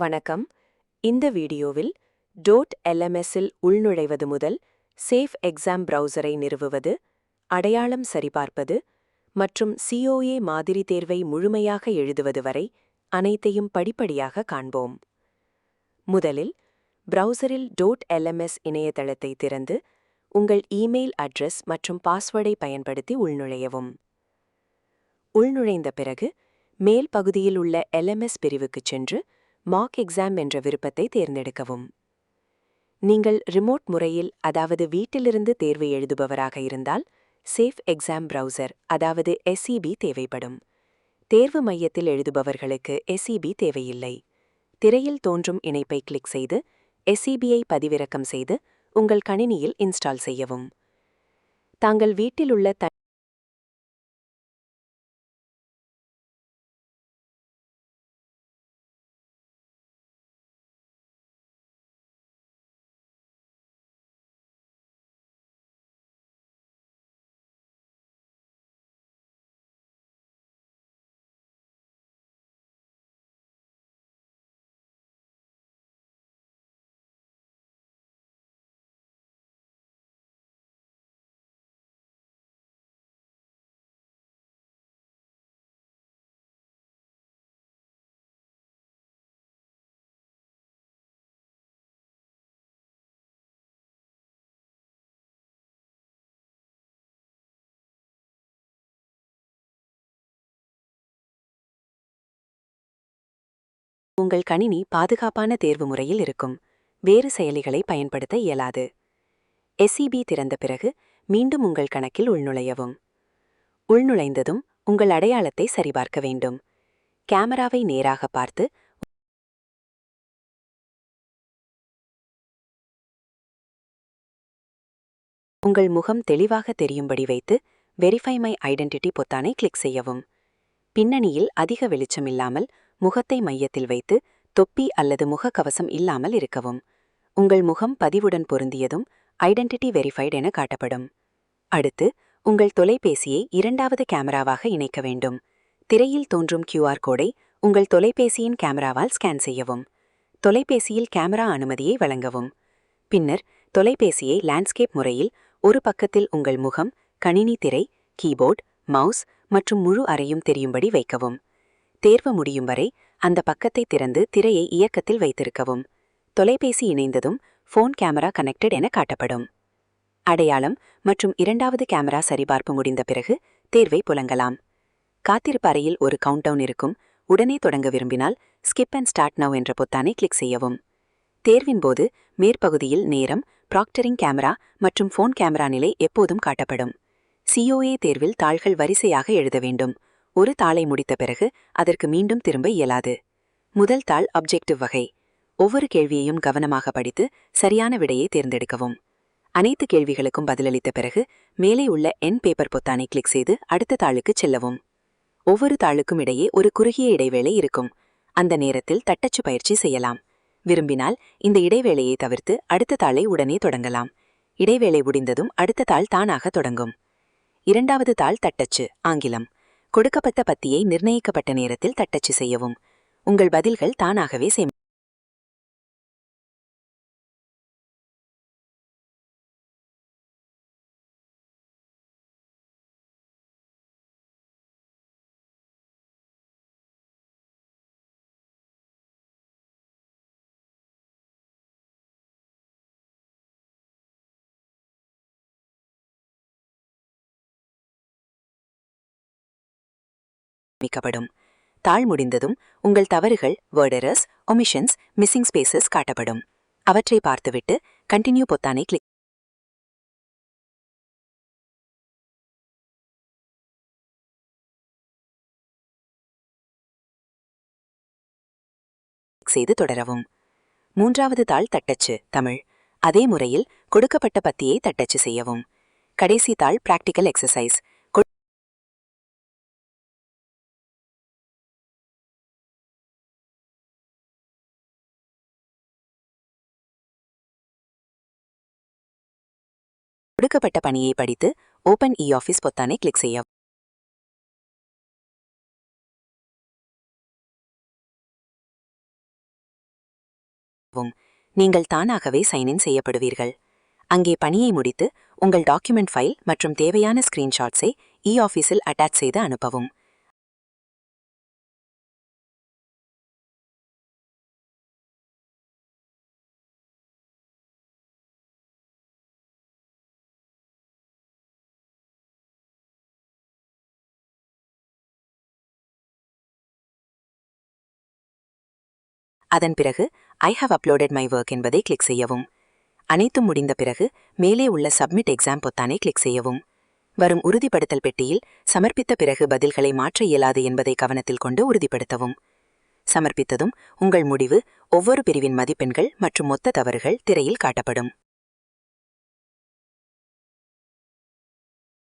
வணக்கம். இந்த வீடியோவில் டோட் எல்எம்எஸ்ஸில் உள்நுழைவது முதல் சேஃப் எக்ஸாம் பிரவுசரை நிறுவுவது, அடையாளம் சரிபார்ப்பது மற்றும் COA மாதிரி தேர்வை முழுமையாக எழுதுவது வரை அனைத்தையும் படிப்படியாக காண்போம். முதலில் பிரவுசரில் டோட் எல்எம்எஸ் இணையதளத்தை திறந்து உங்கள் இமெயில் அட்ரஸ் மற்றும் பாஸ்வேர்டை பயன்படுத்தி உள்நுழையவும். உள்நுழைந்த பிறகு மேல் பகுதியில் உள்ள எல்எம்எஸ் பிரிவுக்குச் சென்று மாக் எக்ஸாம் என்ற விருப்பத்தை தேர்ந்தெடுக்கவும். நீங்கள் ரிமோட் முறையில், அதாவது வீட்டிலிருந்து தேர்வு எழுதுபவராக இருந்தால் சேஃப் எக்ஸாம் பிரவுசர், அதாவது SEB தேவைப்படும். தேர்வு மையத்தில் எழுதுபவர்களுக்கு SEB தேவையில்லை. திரையில் தோன்றும் இணைப்பை கிளிக் செய்து SEBஐ பதிவிறக்கம் செய்து உங்கள் கணினியில் இன்ஸ்டால் செய்யவும். தாங்கள் வீட்டில் உள்ள உங்கள் கணினி பாதுகாப்பான தேர்வு முறையில் இருக்கும். வேறு செயலிகளை பயன்படுத்த இயலாது. SEB திறந்த பிறகு மீண்டும் உங்கள் கணக்கில் உள்நுழையவும். உள்நுழைந்ததும் உங்கள் அடையாளத்தை சரிபார்க்க வேண்டும். கேமராவை நேராக பார்த்து உங்கள் முகம் தெளிவாக தெரியும்படி வைத்து வெரிஃபை மை ஐடென்டிட்டி பொத்தானை கிளிக் செய்யவும். பின்னணியில் அதிக வெளிச்சமில்லாமல் முகத்தை மையத்தில் வைத்து தொப்பி அல்லது முகக்கவசம் இல்லாமல் இருக்கவும். உங்கள் முகம் பதிவுடன் பொருந்தியதும் ஐடென்டிட்டி வெரிஃபைட் என காட்டப்படும். அடுத்து உங்கள் தொலைபேசியை இரண்டாவது கேமராவாக இணைக்க வேண்டும். திரையில் தோன்றும் QR கோடை உங்கள் தொலைபேசியின் கேமராவால் ஸ்கேன் செய்யவும். தொலைபேசியில் கேமரா அனுமதியை வழங்கவும். பின்னர் தொலைபேசியை லேண்ட்ஸ்கேப் முறையில் ஒரு பக்கத்தில் உங்கள் முகம், கணினி திரை, கீபோர்ட், மவுஸ் மற்றும் முழு அறையும் தெரியும்படி வைக்கவும். தேர்வு முடியும் வரை அந்த பக்கத்தை திறந்து திரையை இயக்கத்தில் வைத்திருக்கவும். தொலைபேசி இணைந்ததும் ஃபோன் கேமரா கனெக்டட் என காட்டப்படும். அடையாளம் மற்றும் இரண்டாவது கேமரா சரிபார்ப்பு முடிந்த பிறகு தேர்வை புலங்கலாம். காத்திருப்பு அறையில் ஒரு கவுண்டவுன் இருக்கும். உடனே தொடங்க விரும்பினால் ஸ்கிப் அண்ட் ஸ்டார்ட் நவ் என்ற பொத்தானை கிளிக் செய்யவும். தேர்வின் போது மேற்பகுதியில் நேரம், ப்ராக்டரிங் கேமரா மற்றும் ஃபோன் கேமரா நிலை எப்போதும் காட்டப்படும். COA தேர்வில் தாள்கள் வரிசையாக எழுத வேண்டும். ஒரு தாளை முடித்த பிறகு அதற்கு மீண்டும் திரும்ப இயலாது. முதல் தாள் அப்ஜெக்டிவ் வகை. ஒவ்வொரு கேள்வியையும் கவனமாக படித்து சரியான விடையை தேர்ந்தெடுக்கவும். அனைத்து கேள்விகளுக்கும் பதிலளித்த பிறகு மேலே உள்ள என் பேப்பர் பொத்தானை கிளிக் செய்து அடுத்த தாளுக்குச் செல்லவும். ஒவ்வொரு தாளுக்கும் இடையே ஒரு குறுகிய இடைவேளை இருக்கும். அந்த நேரத்தில் தட்டச்சு பயிற்சி செய்யலாம். விரும்பினால் இந்த இடைவேளையை தவிர்த்து அடுத்த தாளை உடனே தொடங்கலாம். இடைவேளை முடிந்ததும் அடுத்த தாள் தானாக தொடங்கும். இரண்டாவது தாள் தட்டச்சு, ஆங்கிலம். கொடுக்கப்பட்ட பத்தியை நிர்ணயிக்கப்பட்ட நேரத்தில் தட்டச்சு செய்யவும். உங்கள் பதில்கள் தானாகவே சேமிக்கப்படும். தாள் முடிந்ததும் உங்கள் தவறுகள், word errors, omissions, missing spaces காட்டப்படும். அவற்றை பார்த்துவிட்டு கண்டினியூ பொத்தானை கிளிக் செய்து தொடரவும். மூன்றாவது தாள் தட்டச்சு, தமிழ். அதே முறையில் கொடுக்கப்பட்ட பத்தியை தட்டச்சு செய்யவும். கடைசி தாள் பிராக்டிக்கல் எக்ஸசைஸ். கொடுக்கப்பட்ட பணியை படித்து ஓபன் இ-ஆஃபீஸ் பொத்தானை கிளிக் செய்யவும். செய்யவும். நீங்கள் தானாகவே சைன்இன் செய்யப்படுவீர்கள். அங்கே பணியை முடித்து உங்கள் டாக்குமெண்ட் ஃபைல் மற்றும் தேவையான ஸ்கிரீன்ஷாட்ஸை இ-ஆஃபீஸில் அட்டாச் செய்து அனுப்பவும். அதன் பிறகு I have uploaded my work என்பதை கிளிக் செய்யவும். அனைத்தும் முடிந்த பிறகு மேலே உள்ள சப்மிட் எக்ஸாம் பொத்தானை கிளிக் செய்யவும். வரும் உறுதிப்படுத்தல் பெட்டியில் சமர்ப்பித்த பிறகு பதில்களை மாற்ற இயலாது என்பதை கவனத்தில் கொண்டு உறுதிப்படுத்தவும். சமர்ப்பித்ததும் உங்கள் முடிவு, ஒவ்வொரு பிரிவின் மதிப்பெண்கள் மற்றும் மொத்த தவறுகள் திரையில் காட்டப்படும்.